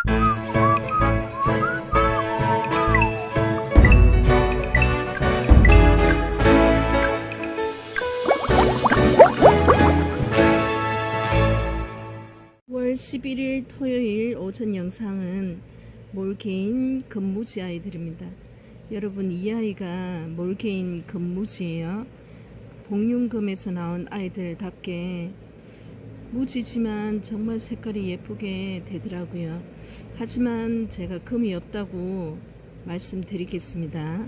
월 11일 토요일 오전 영상은 몰개인 금무지 아이들입니다. 여러분, 이 아이가 몰개인 금무지예요. 복륜금에서 나온 아이들답게 무지지만 정말 색깔이 예쁘게 되더라고요. 하지만 제가 금이 없다고 말씀드리겠습니다.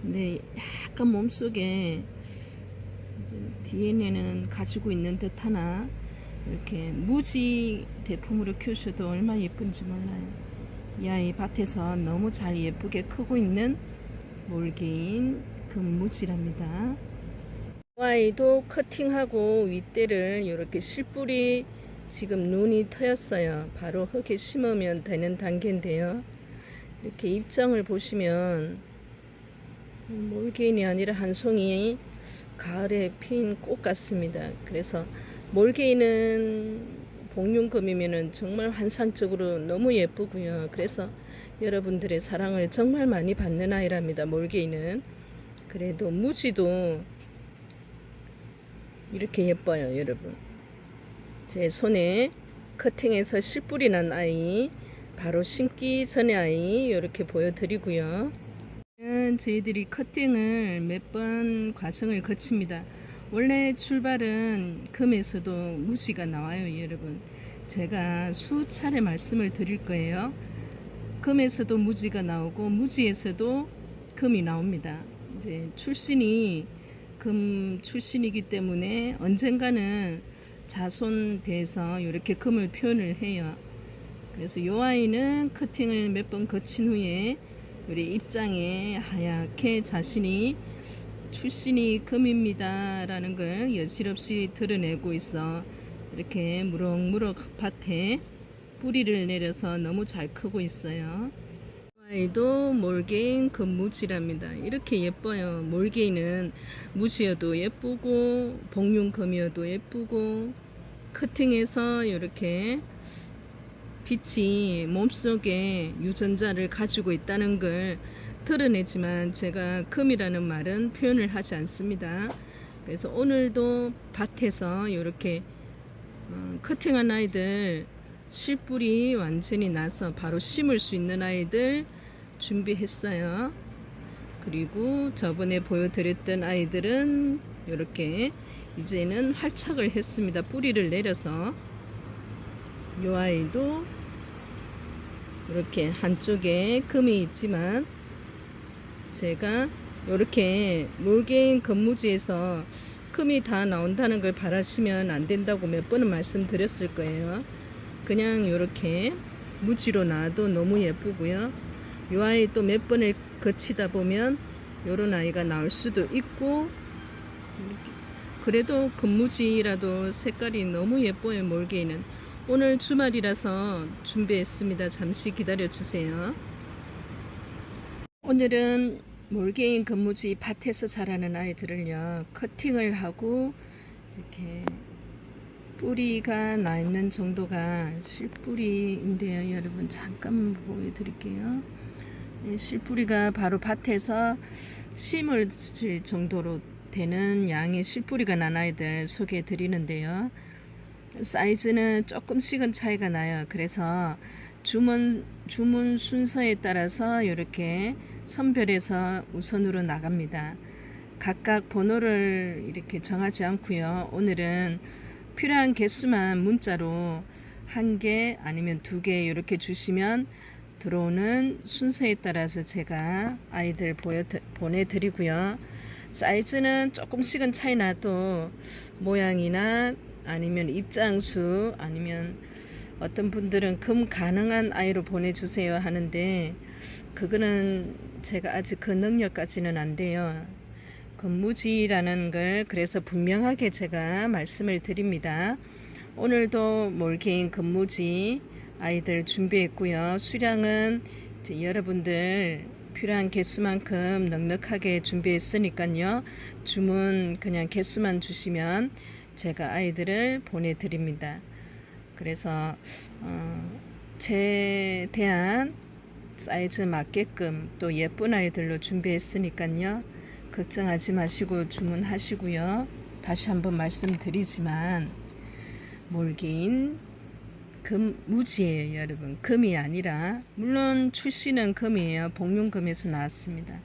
근데 약간 몸속에 DNA는 가지고 있는 듯 하나, 이렇게 무지 대품으로 키우셔도 얼마나 예쁜지 몰라요. 이 아이 밭에서 너무 잘 예쁘게 크고 있는 몰개인 금무지랍니다. 이 아이도 커팅하고 윗대를 이렇게 실뿌리, 지금 눈이 트였어요. 바로 흙에 심으면 되는 단계인데요. 이렇게 입장을 보시면 몰개인이 아니라 한 송이 가을에 핀 꽃 같습니다. 그래서 몰개인은 복륜금이면은 정말 환상적으로 너무 예쁘고요. 그래서 여러분들의 사랑을 정말 많이 받는 아이랍니다. 몰개인은. 그래도 무지도 이렇게 예뻐요, 여러분. 제 손에 커팅해서 실뿌리 난 아이, 바로 심기 전의 아이 이렇게 보여드리고요. 저희들이 커팅을 몇 번 과정을 거칩니다. 원래 출발은 금에서도 무지가 나와요, 여러분. 제가 수차례 말씀을 드릴 거예요. 금에서도 무지가 나오고 무지에서도 금이 나옵니다. 이제 출신이 금 출신이기 때문에 언젠가는 자손돼서 이렇게 금을 표현을 해요. 그래서 이 아이는 커팅을 몇 번 거친 후에 우리 입장에 하얗게 자신이 출신이 금입니다 라는 걸 여실없이 드러내고 있어 이렇게 무럭무럭 밭에 뿌리를 내려서 너무 잘 크고 있어요. 아이도 몰개인 금무지랍니다. 이렇게 예뻐요. 몰개인은 무지여도 예쁘고 복륜금이어도 예쁘고, 커팅해서 이렇게 빛이 몸속에 유전자를 가지고 있다는 걸 드러내지만 제가 금이라는 말은 표현을 하지 않습니다. 그래서 오늘도 밭에서 이렇게 커팅한 아이들, 실뿌리 완전히 나서 바로 심을 수 있는 아이들 준비했어요. 그리고 저번에 보여드렸던 아이들은 이렇게 이제는 활착을 했습니다. 뿌리를 내려서. 이 아이도 이렇게 한쪽에 금이 있지만 제가 이렇게 몰개인 금무지에서 금이 다 나온다는 걸 바라시면 안 된다고 몇 번은 말씀드렸을 거예요. 그냥 이렇게 무지로 놔도 너무 예쁘고요. 이 아이 또 몇 번을 거치다 보면 이런 아이가 나올 수도 있고, 그래도 금무지라도 색깔이 너무 예뻐요. 몰개인은 오늘 주말이라서 준비했습니다. 잠시 기다려 주세요. 오늘은 몰개인 금무지 밭에서 자라는 아이들을요, 커팅을 하고 이렇게 뿌리가 나 있는 정도가 실뿌리인데요. 여러분, 잠깐 보여드릴게요. 실뿌리가 바로 밭에서 심을 정도로 되는 양의 실뿌리가 난 아이들 소개해 드리는데요. 사이즈는 조금씩은 차이가 나요. 그래서 주문 순서에 따라서 이렇게 선별해서 우선으로 나갑니다. 각각 번호를 이렇게 정하지 않고요. 오늘은 필요한 개수만 문자로 1개 아니면 2개 이렇게 주시면 들어오는 순서에 따라서 제가 아이들 보내드리고요. 사이즈는 조금씩은 차이 나도 모양이나 아니면 입장수, 아니면 어떤 분들은 금 가능한 아이로 보내주세요 하는데 그거는 제가 아직 그 능력까지는 안 돼요. 금무지라는 걸 그래서 분명하게 제가 말씀을 드립니다. 오늘도 몰개인 금무지 아이들 준비했고요. 수량은 이제 여러분들 필요한 개수만큼 넉넉하게 준비했으니까요. 주문 그냥 개수만 주시면 제가 아이들을 보내드립니다. 그래서 최대한 사이즈 맞게끔 또 예쁜 아이들로 준비했으니까요. 걱정하지 마시고 주문하시고요. 다시 한번 말씀드리지만 몰개인 금무지예요, 여러분. 금이 아니라, 물론 출시는 금이에요. 복륜금에서 나왔습니다.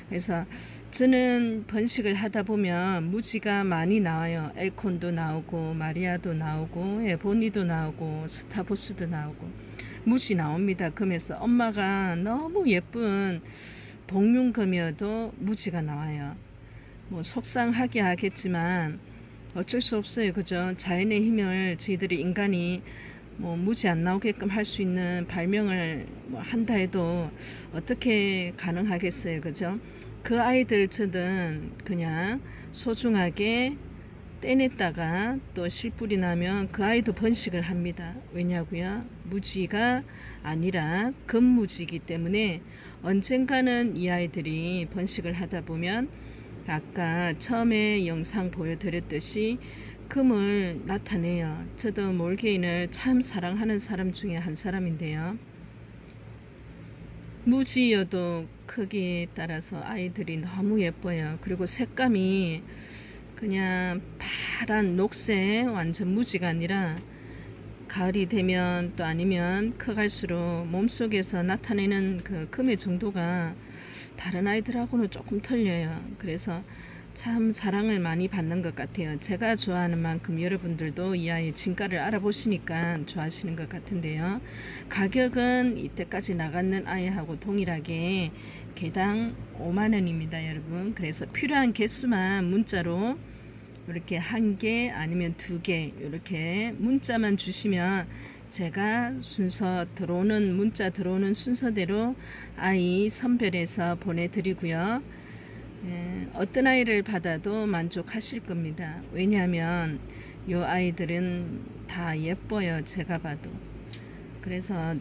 그래서 저는 번식을 하다 보면 무지가 많이 나와요. 엘콘도 나오고 마리아도 나오고 에보니도 나오고 스타보스도 나오고 무지 나옵니다. 금에서 엄마가 너무 예쁜 복륜금이어도 무지가 나와요. 뭐 속상하게 하겠지만 어쩔 수 없어요. 그죠? 자연의 힘을 저희들이 인간이 뭐 무지 안 나오게끔 할 수 있는 발명을 뭐 한다 해도 어떻게 가능하겠어요. 그죠? 그 아이들 저는 그냥 소중하게 떼냈다가 또 실뿌리 나면 그 아이도 번식을 합니다. 왜냐고요? 무지가 아니라 금무지이기 때문에 언젠가는 이 아이들이 번식을 하다 보면 아까 처음에 영상 보여드렸듯이 금을 나타내요. 저도 몰개인을 참 사랑하는 사람 중에 한 사람인데요. 무지여도 크기에 따라서 아이들이 너무 예뻐요. 그리고 색감이 그냥 파란 녹색 완전 무지가 아니라 가을이 되면 또 아니면 커갈수록 몸속에서 나타내는 그 금의 정도가 다른 아이들하고는 조금 틀려요. 그래서 참 사랑을 많이 받는 것 같아요. 제가 좋아하는 만큼 여러분들도 이 아이 진가를 알아보시니까 좋아하시는 것 같은데요. 가격은 이때까지 나갔는 아이하고 동일하게 개당 5만원입니다, 여러분. 그래서 필요한 개수만 문자로 이렇게 1개 아니면 2개 이렇게 문자만 주시면 제가 순서 들어오는 문자 들어오는 순서대로 아이 선별해서 보내드리고요. 어떤 아이를 받아도 만족하실 겁니다. 왜냐하면 이 아이들은 다 예뻐요. 제가 봐도. 그래서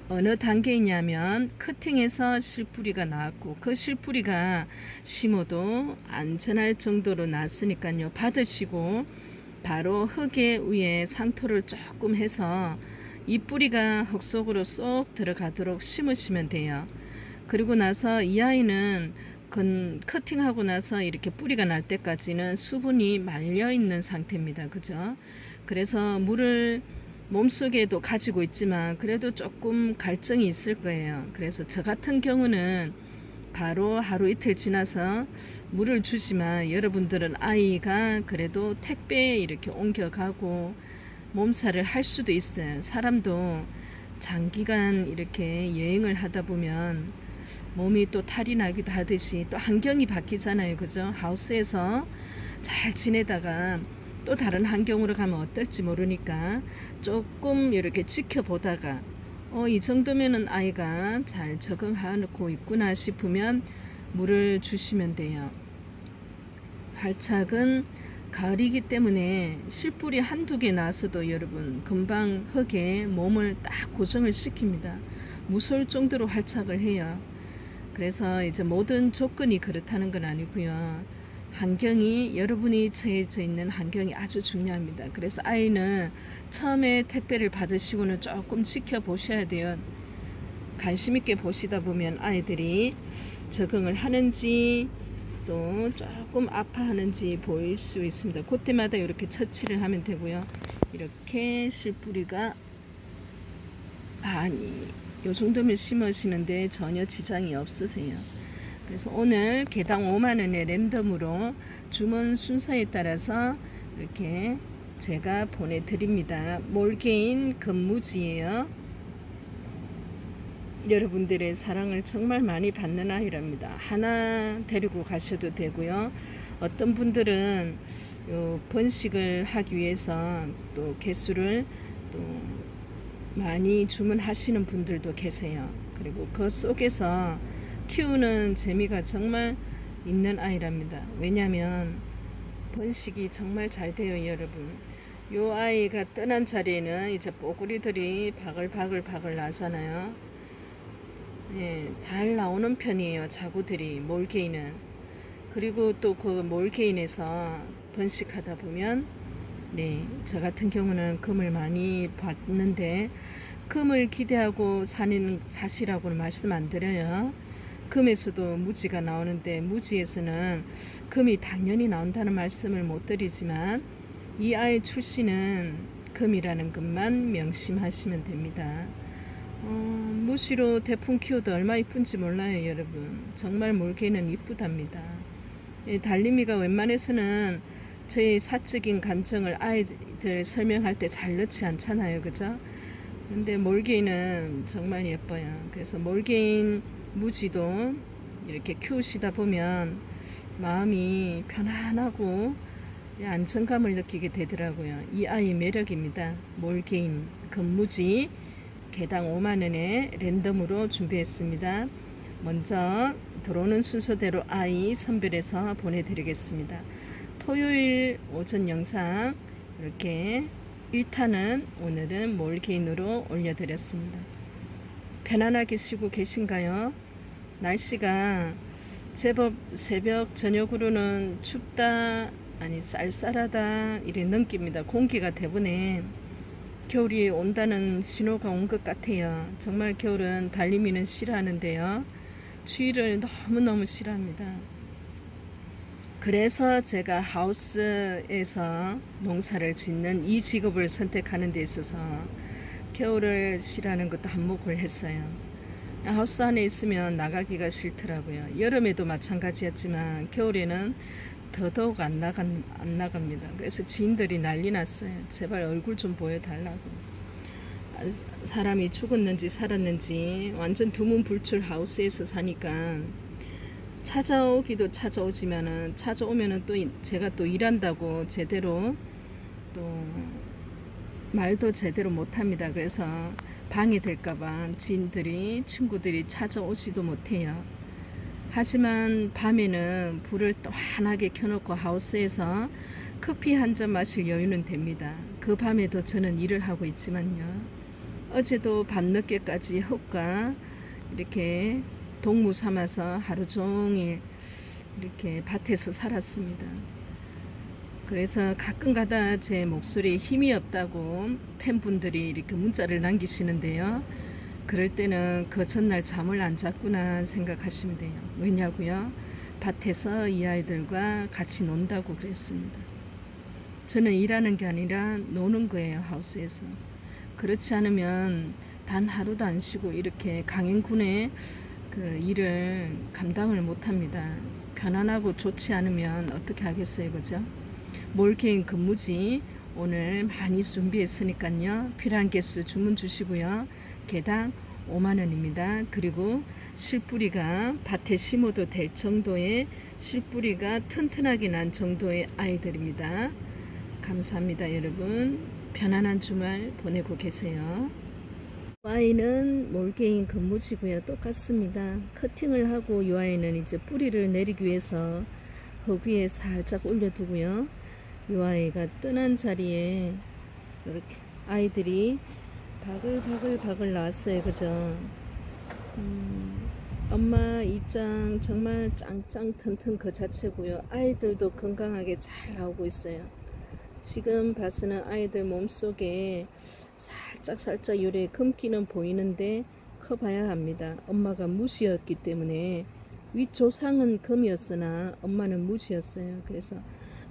어느 단계이냐면 커팅해서 실뿌리가 나왔고 그 실뿌리가 심어도 안전할 정도로 났으니까요. 받으시고 바로 흙에 위에 상토를 조금 해서 이 뿌리가 흙 속으로 쏙 들어가도록 심으시면 돼요. 그리고 나서 이 아이는 커팅하고 나서 이렇게 뿌리가 날 때까지는 수분이 말려 있는 상태입니다. 그죠? 그래서 물을 몸속에도 가지고 있지만 그래도 조금 갈증이 있을 거예요. 그래서 저 같은 경우는 바로 하루 이틀 지나서 물을 주지만 여러분들은 아이가 그래도 택배에 이렇게 옮겨가고 몸살을 할 수도 있어요. 사람도 장기간 이렇게 여행을 하다 보면 몸이 또 탈이 나기도 하듯이 또 환경이 바뀌잖아요. 그죠? 하우스에서 잘 지내다가 또 다른 환경으로 가면 어떨지 모르니까 조금 이렇게 지켜보다가 이 정도면은 아이가 잘 적응하고 있구나 싶으면 물을 주시면 돼요. 활착은 가을이기 때문에 실뿌리 한두 개 나서도 여러분 금방 흙에 몸을 딱 고정을 시킵니다. 무서울 정도로 활착을 해요. 그래서 이제 모든 조건이 그렇다는 건 아니고요. 환경이 여러분이 처해져 있는 환경이 아주 중요합니다. 그래서 아이는 처음에 택배를 받으시고는 조금 지켜보셔야 돼요. 관심 있게 보시다 보면 아이들이 적응을 하는지 또 조금 아파하는지 보일 수 있습니다. 그때마다 이렇게 처치를 하면 되고요. 이렇게 실뿌리가 요 정도면 심으시는데 전혀 지장이 없으세요. 그래서 오늘 개당 5만원에 랜덤으로 주문 순서에 따라서 이렇게 제가 보내드립니다. 몰개인 금무지예요. 여러분들의 사랑을 정말 많이 받는 아이랍니다. 하나 데리고 가셔도 되고요. 어떤 분들은 요 번식을 하기 위해서 또 개수를 또 많이 주문하시는 분들도 계세요. 그리고 그 속에서 키우는 재미가 정말 있는 아이랍니다. 왜냐하면 번식이 정말 잘 돼요, 여러분. 요 아이가 떠난 자리에는 이제 뽀글이들이 바글바글 나잖아요. 예, 잘 나오는 편이에요, 자구들이, 몰개인은. 그리고 또 그 몰개인에서 번식하다 보면 네, 저 같은 경우는 금을 많이 받는데 금을 기대하고 사는 사시라고는 말씀 안 드려요. 금에서도 무지가 나오는데 무지에서는 금이 당연히 나온다는 말씀을 못 드리지만 이 아이 출신은 금이라는 것만 명심하시면 됩니다. 무시로 대풍 키워도 얼마 이쁜지 몰라요, 여러분. 정말 몰개는 이쁘답니다. 달림이가 웬만해서는 저희 사적인 감정을 아이들 설명할 때 잘 넣지 않잖아요, 그죠? 근데 몰개는 정말 예뻐요. 그래서 몰개인 무지도 이렇게 키우시다 보면 마음이 편안하고 안정감을 느끼게 되더라고요. 이 아이 매력입니다. 몰개인 금무지 개당 5만원에 랜덤으로 준비했습니다. 먼저 들어오는 순서대로 아이 선별해서 보내드리겠습니다. 토요일 오전 영상 이렇게 1탄은 오늘은 몰개인으로 올려드렸습니다. 편안하게 쉬고 계신가요? 날씨가 제법 새벽 저녁으로는 춥다 아니 쌀쌀하다 이래 느낍니다. 공기가 대부분에 겨울이 온다는 신호가 온 것 같아요. 정말 겨울은 달림이는 싫어하는데요. 추위를 너무너무 싫어합니다. 그래서 제가 하우스에서 농사를 짓는 이 직업을 선택하는 데 있어서 겨울을 싫어하는 것도 한몫을 했어요. 하우스 안에 있으면 나가기가 싫더라고요. 여름에도 마찬가지였지만 겨울에는 더더욱 안 나갑니다. 그래서 지인들이 난리 났어요. 제발 얼굴 좀 보여달라고. 사람이 죽었는지 살았는지 완전 두문불출 하우스에서 사니까 찾아오기도 찾아오지만은 찾아오면은 또 제가 또 일한다고 제대로 또 말도 제대로 못합니다. 그래서 방해될까봐 지인들이 친구들이 찾아오지도 못해요. 하지만 밤에는 불을 환하게 켜놓고 하우스에서 커피 한 잔 마실 여유는 됩니다. 그 밤에도 저는 일을 하고 있지만요. 어제도 밤늦게까지 흙과 이렇게 동무 삼아서 하루 종일 이렇게 밭에서 살았습니다. 그래서 가끔가다 제 목소리에 힘이 없다고 팬분들이 이렇게 문자를 남기시는데요. 그럴 때는 그 전날 잠을 안 잤구나 생각하시면 돼요. 왜냐고요? 밭에서 이 아이들과 같이 논다고 그랬습니다. 저는 일하는 게 아니라 노는 거예요, 하우스에서. 그렇지 않으면 단 하루도 안 쉬고 이렇게 강행군의 그 일을 감당을 못합니다. 편안하고 좋지 않으면 어떻게 하겠어요, 그죠? 몰개인 근무지 오늘 많이 준비했으니까요. 필요한 개수 주문 주시고요. 개당 5만원입니다. 그리고 실뿌리가 밭에 심어도 될 정도의 실뿌리가 튼튼하게 난 정도의 아이들입니다. 감사합니다, 여러분. 편안한 주말 보내고 계세요. 아이는 몰개인 근무지고요. 똑같습니다. 커팅을 하고 이 아이는 이제 뿌리를 내리기 위해서 흙 위에 살짝 올려두고요. 이 아이가 뜬한 자리에 이렇게 아이들이 바글바글 나왔어요. 그죠? 엄마 입장 정말 짱짱 튼튼 그 자체고요. 아이들도 건강하게 잘 나오고 있어요. 지금 봐서는 아이들 몸속에 살짝 요래 금기는 보이는데 커봐야 합니다. 엄마가 무시였기 때문에 윗조상은 금이었으나 엄마는 무지였어요. 그래서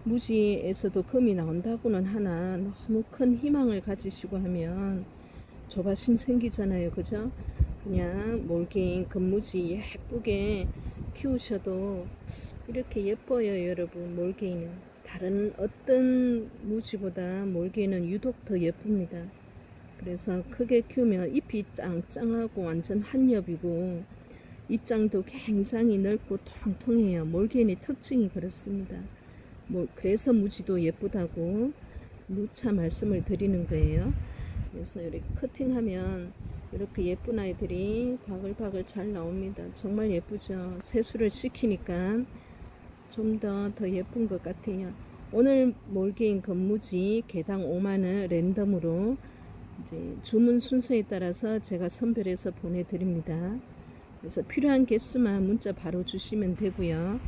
무지에서도 금이 나온다고는 하나 너무 큰 희망을 가지시고 하면 조바심 생기잖아요. 그죠? 그냥 몰개인 금무지 예쁘게 키우셔도 이렇게 예뻐요, 여러분. 몰개인은 다른 어떤 무지보다 몰개인은 유독 더 예쁩니다. 그래서 크게 키우면 잎이 짱짱하고 완전 한엽이고 입장도 굉장히 넓고 통통해요. 몰개인의 특징이 그렇습니다. 그래서 무지도 예쁘다고 누차 말씀을 드리는 거예요. 그래서 이렇게 커팅하면 이렇게 예쁜 아이들이 바글바글 잘 나옵니다. 정말 예쁘죠. 세수를 시키니까 좀 더 예쁜 것 같아요. 오늘 몰개인 건무지 개당 5만원 랜덤으로 이제 주문 순서에 따라서 제가 선별해서 보내드립니다. 그래서 필요한 개수만 문자 바로 주시면 되고요.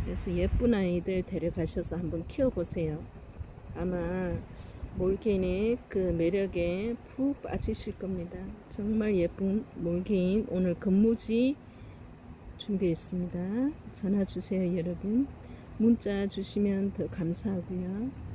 그래서 예쁜 아이들 데려가셔서 한번 키워보세요. 아마 몰개인의 그 매력에 푹 빠지실 겁니다. 정말 예쁜 몰개인 오늘 건무지 준비했습니다. 전화 주세요, 여러분. 문자 주시면 더 감사하고요.